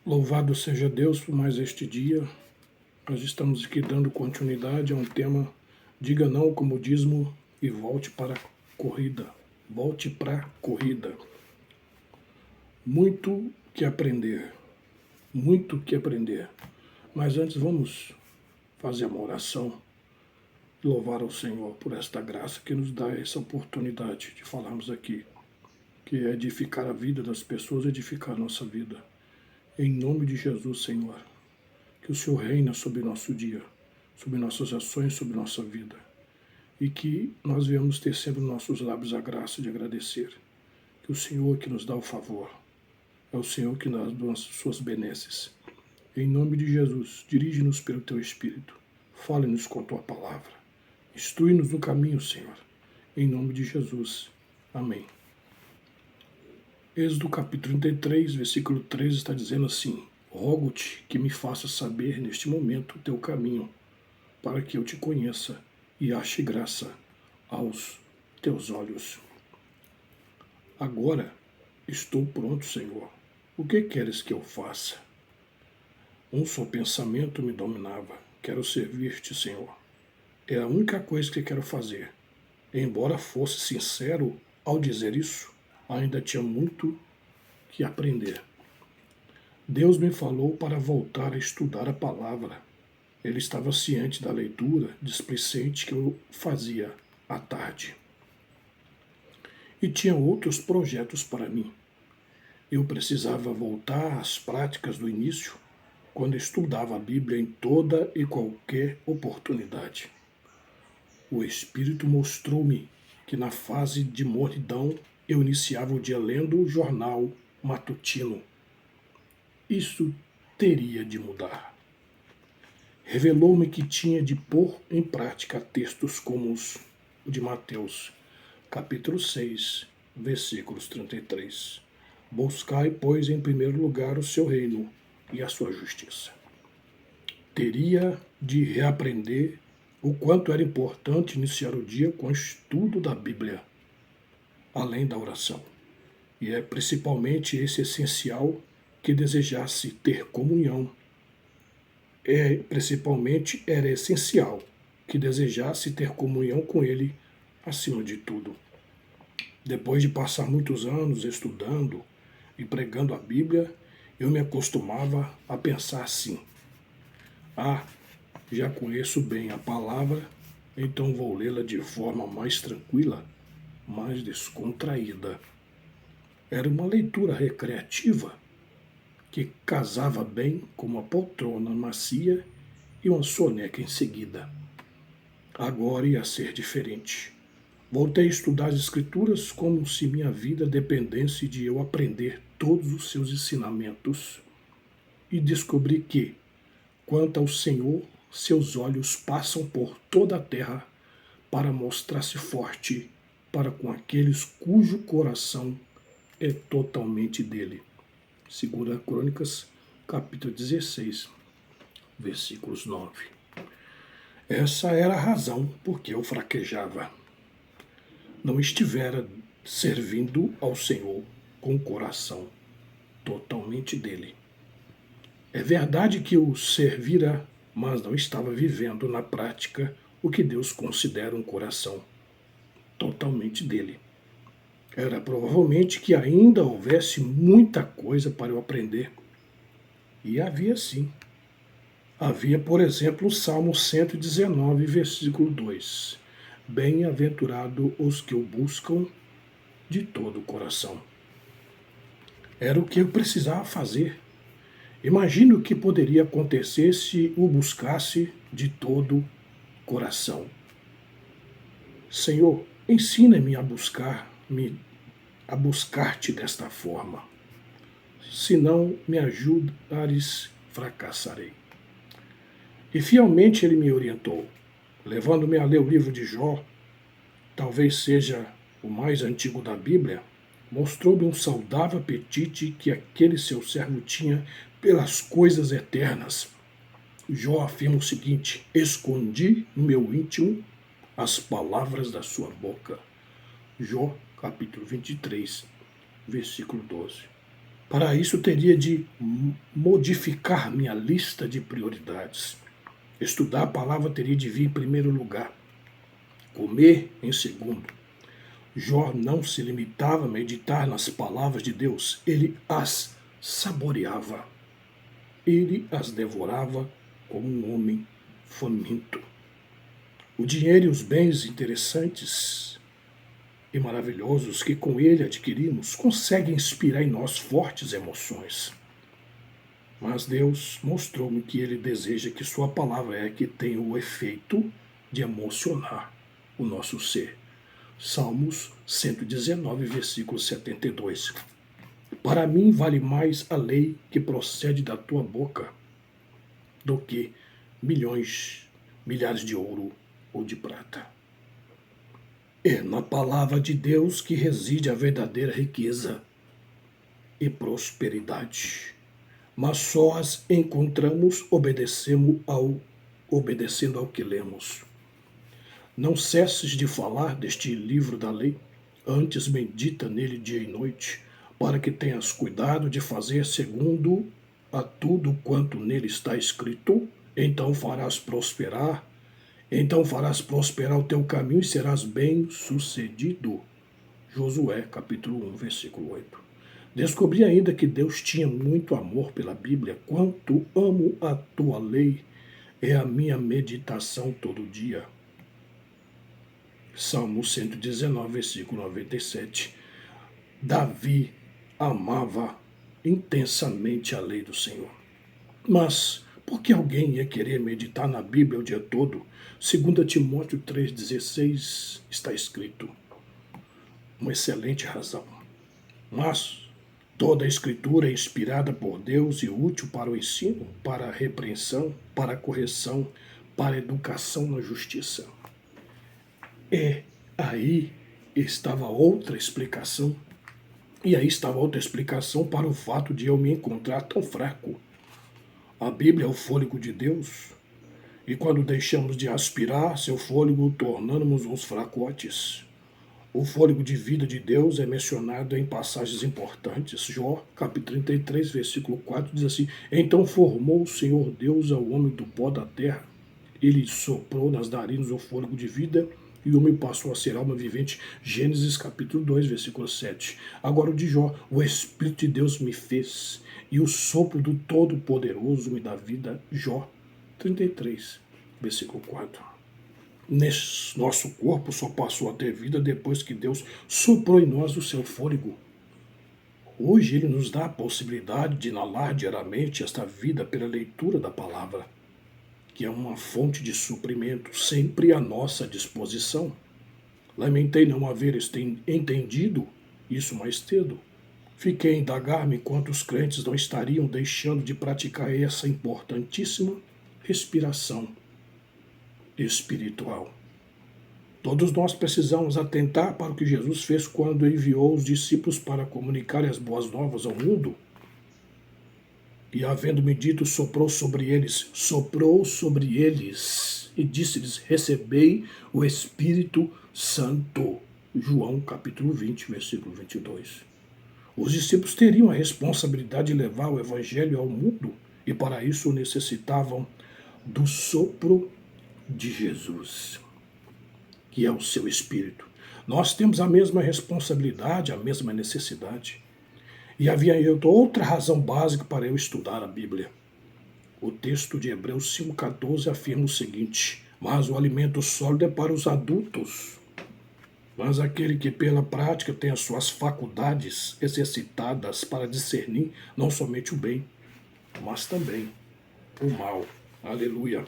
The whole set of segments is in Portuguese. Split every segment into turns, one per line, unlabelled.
Louvado seja Deus por mais este dia. Nós estamos aqui dando continuidade a um tema: diga não como dízimo e volte para a corrida. Volte para a corrida. Muito que aprender. Muito que aprender. Mas antes vamos fazer uma oração e louvar ao Senhor por esta graça que nos dá essa oportunidade de falarmos aqui, que é edificar a vida das pessoas, edificar a nossa vida. Em nome de Jesus, Senhor, que o Senhor reina sobre nosso dia, sobre nossas ações, sobre nossa vida. E que nós venhamos ter sempre nos nossos lábios a graça de agradecer. Que o Senhor que nos dá o favor, é o Senhor que nos dá as suas benesses. Em nome de Jesus, dirige-nos pelo Teu Espírito. Fale-nos com a Tua palavra. Instrui-nos no caminho, Senhor. Em nome de Jesus. Amém. Êxodo capítulo 33, versículo 13 está dizendo assim: rogo-te que me faças saber neste momento o teu caminho, para que eu te conheça e ache graça aos teus olhos. Agora estou pronto, Senhor. O que queres que eu faça? Um só pensamento me dominava: quero servir-te, Senhor. É a única coisa que quero fazer. Embora fosse sincero ao dizer isso, ainda tinha muito que aprender. Deus me falou para voltar a estudar a palavra. Ele estava ciente da leitura displicente que eu fazia à tarde. E tinha outros projetos para mim. Eu precisava voltar às práticas do início, quando estudava a Bíblia em toda e qualquer oportunidade. O Espírito mostrou-me que na fase de mornidão eu iniciava o dia lendo o jornal matutino. Isso teria de mudar. Revelou-me que tinha de pôr em prática textos como o de Mateus, capítulo 6, versículos 33. Buscai, pois, em primeiro lugar o seu reino e a sua justiça. Teria de reaprender o quanto era importante iniciar o dia com o estudo da Bíblia, além da oração. E é principalmente esse essencial que desejasse ter comunhão. Era essencial que desejasse ter comunhão com Ele acima de tudo. Depois de passar muitos anos estudando e pregando a Bíblia, eu me acostumava a pensar assim: já conheço bem a palavra, então vou lê-la de forma mais tranquila, mais descontraída. Era uma leitura recreativa que casava bem com uma poltrona macia e uma soneca em seguida. Agora ia ser diferente. Voltei a estudar as Escrituras como se minha vida dependesse de eu aprender todos os seus ensinamentos e descobri que, quanto ao Senhor, seus olhos passam por toda a terra para mostrar-se forte para com aqueles cujo coração é totalmente dele. 2 Crônicas, capítulo 16, versículos 9. Essa era a razão por que eu fraquejava. Não estivera servindo ao Senhor com o coração totalmente dele. É verdade que o servira, mas não estava vivendo na prática o que Deus considera um coração totalmente dele. Era provavelmente que ainda houvesse muita coisa para eu aprender. E havia sim. Havia, por exemplo, o Salmo 119, versículo 2. Bem-aventurado os que o buscam de todo o coração. Era o que eu precisava fazer. Imagine o que poderia acontecer se o buscasse de todo o coração. Senhor, ensina-me a buscar-te desta forma. Se não me ajudares, fracassarei. E fielmente ele me orientou, levando-me a ler o livro de Jó, talvez seja o mais antigo da Bíblia. Mostrou-me um saudável apetite que aquele seu servo tinha pelas coisas eternas. Jó afirma o seguinte: escondi no meu íntimo as palavras da sua boca. Jó, capítulo 23, versículo 12. Para isso, teria de modificar minha lista de prioridades. Estudar a palavra teria de vir em primeiro lugar, comer em segundo. Jó não se limitava a meditar nas palavras de Deus, ele as saboreava. Ele as devorava como um homem faminto. O dinheiro e os bens interessantes e maravilhosos que com ele adquirimos conseguem inspirar em nós fortes emoções. Mas Deus mostrou-me que ele deseja que sua palavra é que tenha o efeito de emocionar o nosso ser. Salmos 119, versículo 72. Para mim vale mais a lei que procede da tua boca do que milhares de ouro ou de prata. É na palavra de Deus que reside a verdadeira riqueza e prosperidade. Mas só as encontramos obedecendo ao que lemos. Não cesses de falar deste livro da lei, antes medita nele dia e noite, para que tenhas cuidado de fazer segundo a tudo quanto nele está escrito, então farás prosperar o teu caminho e serás bem-sucedido. Josué, capítulo 1, versículo 8. Descobri ainda que Deus tinha muito amor pela Bíblia. Quanto amo a tua lei, é a minha meditação todo dia. Salmo 119, versículo 97. Davi amava intensamente a lei do Senhor. Mas por que alguém ia querer meditar na Bíblia o dia todo? 2 Timóteo 3,16 está escrito. Uma excelente razão. Mas toda a Escritura é inspirada por Deus e útil para o ensino, para a repreensão, para a correção, para a educação na justiça. Aí estava outra explicação. E aí estava outra explicação para o fato de eu me encontrar tão fraco. A Bíblia é o fôlego de Deus. E quando deixamos de aspirar seu fôlego, tornamos-nos uns fracotes. O fôlego de vida de Deus é mencionado em passagens importantes. Jó, capítulo 33, versículo 4, diz assim: Então formou o Senhor Deus ao homem do pó da terra. Ele soprou nas narinas o fôlego de vida e o homem passou a ser alma vivente. Gênesis capítulo 2, versículo 7. Agora o de Jó: o Espírito de Deus me fez e o sopro do Todo-Poderoso me dá vida. Jó 33, versículo 4. Nosso corpo só passou a ter vida depois que Deus soprou em nós o seu fôlego. Hoje ele nos dá a possibilidade de inalar diariamente esta vida pela leitura da palavra, que é uma fonte de suprimento sempre à nossa disposição. Lamentei não haver entendido isso mais cedo. Fiquei a indagar-me quantos crentes não estariam deixando de praticar essa importantíssima respiração espiritual. Todos nós precisamos atentar para o que Jesus fez quando enviou os discípulos para comunicar as boas novas ao mundo. E havendo-me dito, soprou sobre eles, e disse-lhes: recebei o Espírito Santo. João capítulo 20, versículo 22. Os discípulos teriam a responsabilidade de levar o Evangelho ao mundo, e para isso necessitavam do sopro de Jesus, que é o seu Espírito. Nós temos a mesma responsabilidade, a mesma necessidade. E havia outra razão básica para eu estudar a Bíblia. O texto de Hebreus 5,14 afirma o seguinte: mas o alimento sólido é para os adultos. Mas aquele que pela prática tem as suas faculdades exercitadas para discernir não somente o bem, mas também o mal. Aleluia.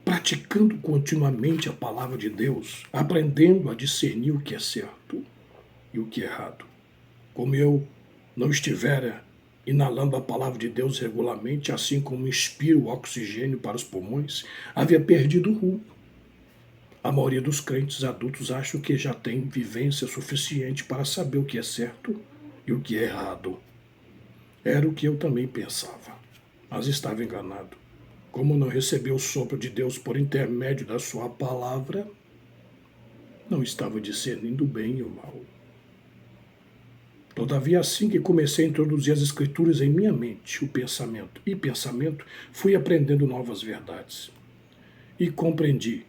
Praticando continuamente a palavra de Deus, aprendendo a discernir o que é certo e o que é errado. Como eu não estivera inalando a palavra de Deus regularmente, assim como inspiro o oxigênio para os pulmões, havia perdido o rumo. A maioria dos crentes adultos acham que já tem vivência suficiente para saber o que é certo e o que é errado. Era o que eu também pensava, mas estava enganado. Como não recebeu o sopro de Deus por intermédio da sua palavra, não estava discernindo o bem e o mal. Todavia, assim que comecei a introduzir as Escrituras em minha mente, o pensamento, fui aprendendo novas verdades. E compreendi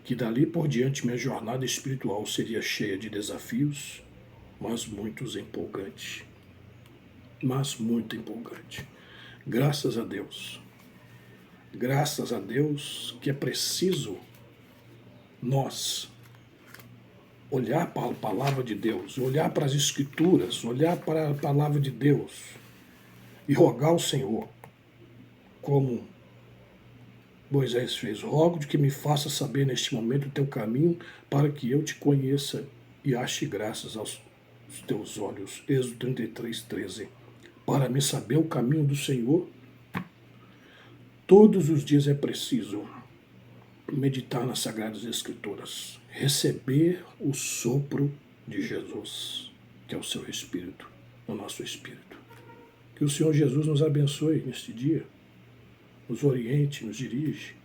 que dali por diante minha jornada espiritual seria cheia de desafios, mas muitos empolgantes. Mas muito empolgante. Graças a Deus. Graças a Deus que é preciso nós olhar para a palavra de Deus, olhar para as Escrituras, olhar para a palavra de Deus e rogar ao Senhor, como Moisés fez: rogo de que me faça saber neste momento o teu caminho, para que eu te conheça e ache graças aos teus olhos. Êxodo 33, 13. Para me saber o caminho do Senhor, todos os dias é preciso meditar nas Sagradas Escrituras, receber o sopro de Jesus, que é o seu Espírito, o nosso Espírito. Que o Senhor Jesus nos abençoe neste dia, nos oriente, nos dirige,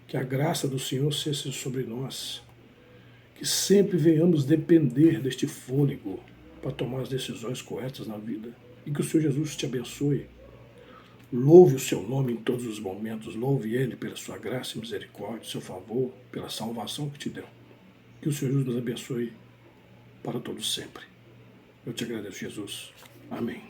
que a graça do Senhor seja sobre nós, que sempre venhamos depender deste fôlego para tomar as decisões corretas na vida, e que o Senhor Jesus te abençoe. Louve o seu nome em todos os momentos, louve Ele pela sua graça e misericórdia, seu favor, pela salvação que te deu. Que o Senhor Jesus nos abençoe para todos sempre. Eu te agradeço, Jesus. Amém.